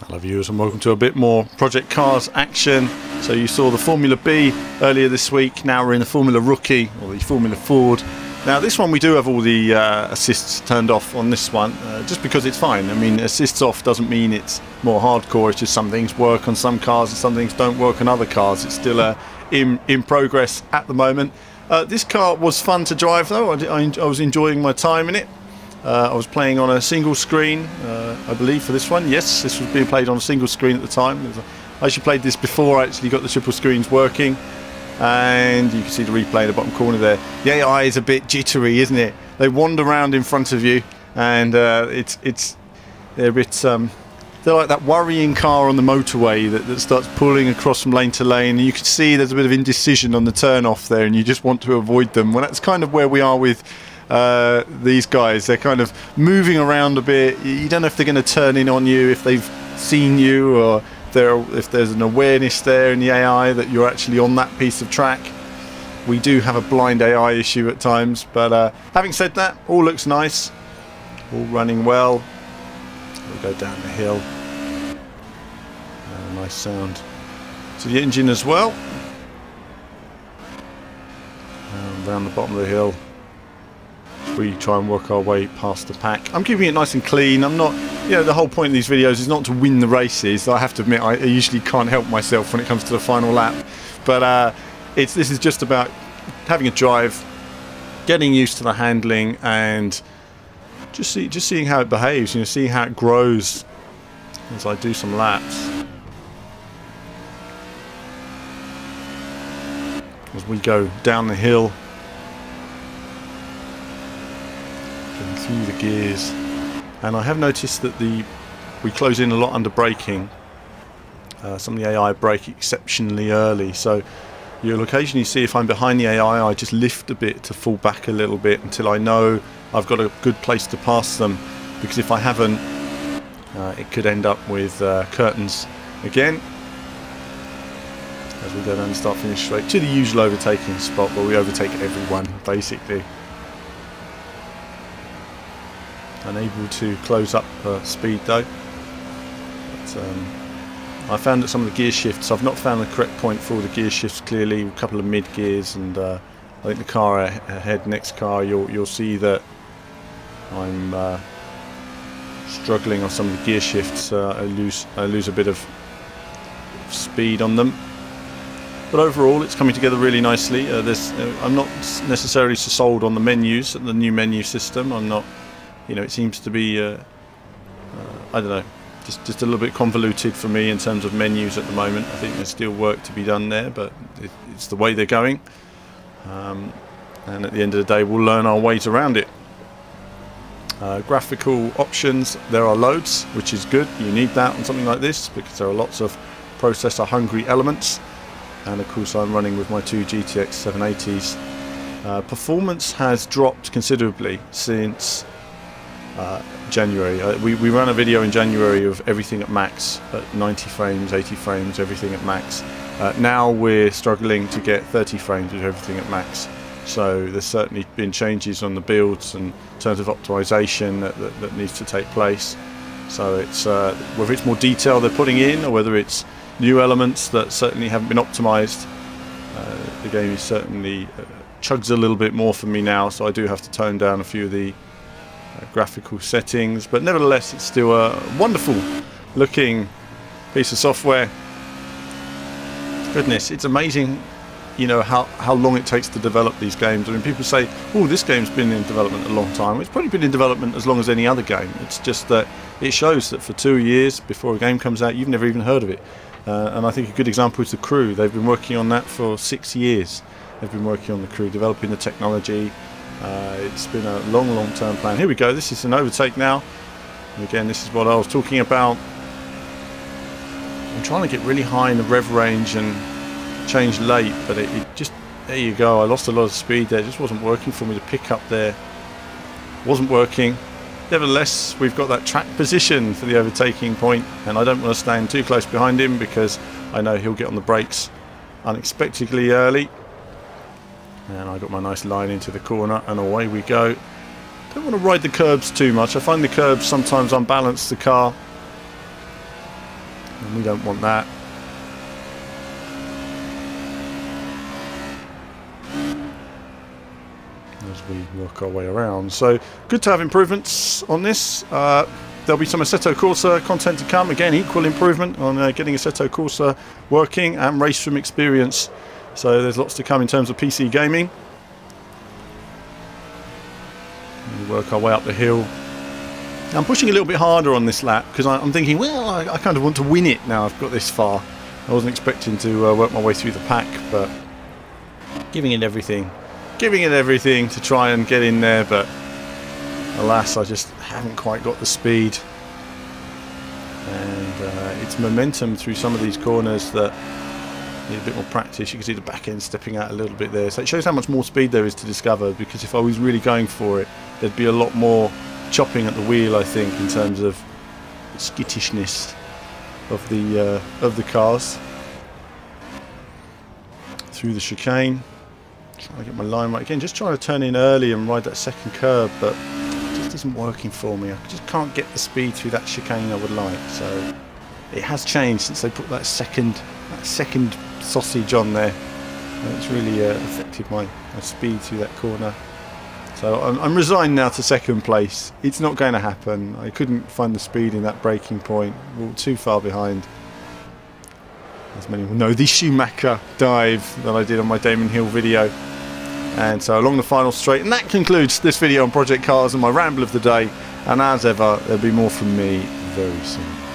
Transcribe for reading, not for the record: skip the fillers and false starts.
Hello viewers and welcome to a bit more Project Cars action. So you saw the Formula B earlier this week, now we're in the Formula Rookie, or the Formula Ford. Now this one we do have all the assists turned off on this one, just because it's fine. I mean, assists off doesn't mean it's more hardcore, it's just some things work on some cars and some things don't work on other cars. It's still in progress at the moment. This car was fun to drive though, I was enjoying my time in it. I was playing on a single screen, I believe, for this one. Yes, this was being played on a single screen at the time. I actually played this before I actually got the triple screens working, and you can see the replay in the bottom corner there. The AI is a bit jittery, isn't it? They wander around in front of you, and they're a bit they're like that worrying car on the motorway that starts pulling across from lane to lane, and you can see there's a bit of indecision on the turn off there, and you just want to avoid them. Well, that's kind of where we are with these guys. They're kind of moving around a bit. You don't know if they're going to turn in on you, if they've seen you, or if there's an awareness there in the AI that you're actually on that piece of track. We do have a blind AI issue at times, but having said that, all looks nice, all running well. We'll go down the hill. Nice sound to the engine as well. And around the bottom of the hill, we try and work our way past the pack. I'm keeping it nice and clean. I'm not, you know, the whole point of these videos is not to win the races. I have to admit, I usually can't help myself when it comes to the final lap. But this is just about having a drive, getting used to the handling, and just seeing how it behaves. You know, seeing how it grows as I do some laps. As we go down the hill, through the gears, and I have noticed that we close in a lot under braking. Some of the AI brake exceptionally early, so you'll occasionally see if I'm behind the AI, I just lift a bit to fall back a little bit until I know I've got a good place to pass them, because if I haven't, it could end up with curtains again. As we go down the start finish straight to the usual overtaking spot where we overtake everyone basically. Unable to close up speed though. But, I found that some of the gear shifts, I've not found the correct point for all the gear shifts clearly. A couple of mid gears, and I think the car ahead, next car, you'll see that I'm struggling on some of the gear shifts. I lose a bit of speed on them. But overall, it's coming together really nicely. I'm not necessarily so sold on the menus, the new menu system. I'm not. You know, it seems to be, I don't know, just a little bit convoluted for me in terms of menus at the moment. I think there's still work to be done there, but it's the way they're going. And at the end of the day, we'll learn our ways around it. Graphical options, there are loads, which is good. You need that on something like this, because there are lots of processor-hungry elements. And of course, I'm running with my two GTX 780s. Performance has dropped considerably since January. We ran a video in January of everything at max, at 90 frames, 80 frames, everything at max. Now we're struggling to get 30 frames with everything at max. So there's certainly been changes on the builds and in terms of optimization that needs to take place. So it's whether it's more detail they're putting in, or whether it's new elements that certainly haven't been optimized. The game is certainly chugs a little bit more for me now, so I do have to tone down a few of the graphical settings, but nevertheless it's still a wonderful looking piece of software. Goodness, it's amazing, you know, how long it takes to develop these games. I mean, people say, oh, this game's been in development a long time. It's probably been in development as long as any other game. It's just that it shows that for 2 years before a game comes out, you've never even heard of it. And I think a good example is The Crew. They've been working on that for 6 years. They've been working on The Crew, developing the technology. It's been a long-term plan. Here we go, this is an overtake now. And again, this is what I was talking about. I'm trying to get really high in the rev range and change late, but it just, there you go, I lost a lot of speed there. It just wasn't working for me to pick up there. Wasn't working. Nevertheless, we've got that track position for the overtaking point, and I don't want to stand too close behind him because I know he'll get on the brakes unexpectedly early. And I got my nice line into the corner, and away we go. Don't want to ride the curbs too much. I find the curbs sometimes unbalance the car. We don't want that. As we work our way around. So good to have improvements on this. There'll be some Assetto Corsa content to come. Again, equal improvement on getting Assetto Corsa working and race room experience. So there's lots to come in terms of PC gaming. We work our way up the hill. I'm pushing a little bit harder on this lap because I'm thinking, well, I kind of want to win it now I've got this far. I wasn't expecting to work my way through the pack, but giving it everything to try and get in there, but alas, I just haven't quite got the speed. And it's momentum through some of these corners that need a bit more practice. You can see the back end stepping out a little bit there. So it shows how much more speed there is to discover, because if I was really going for it, there'd be a lot more chopping at the wheel, I think, in terms of the skittishness of the cars. Through the chicane. Trying to get my line right again, just trying to turn in early and ride that second curb, but it just isn't working for me. I just can't get the speed through that chicane I would like. So it has changed since they put that second sausage on there. And it's really affected my speed through that corner. So I'm resigned now to second place. It's not going to happen. I couldn't find the speed in that braking point. We were too far behind. As many will know, the Schumacher dive that I did on my Damon Hill video. And so along the final straight, and that concludes this video on Project Cars and my ramble of the day. And as ever, there'll be more from me very soon.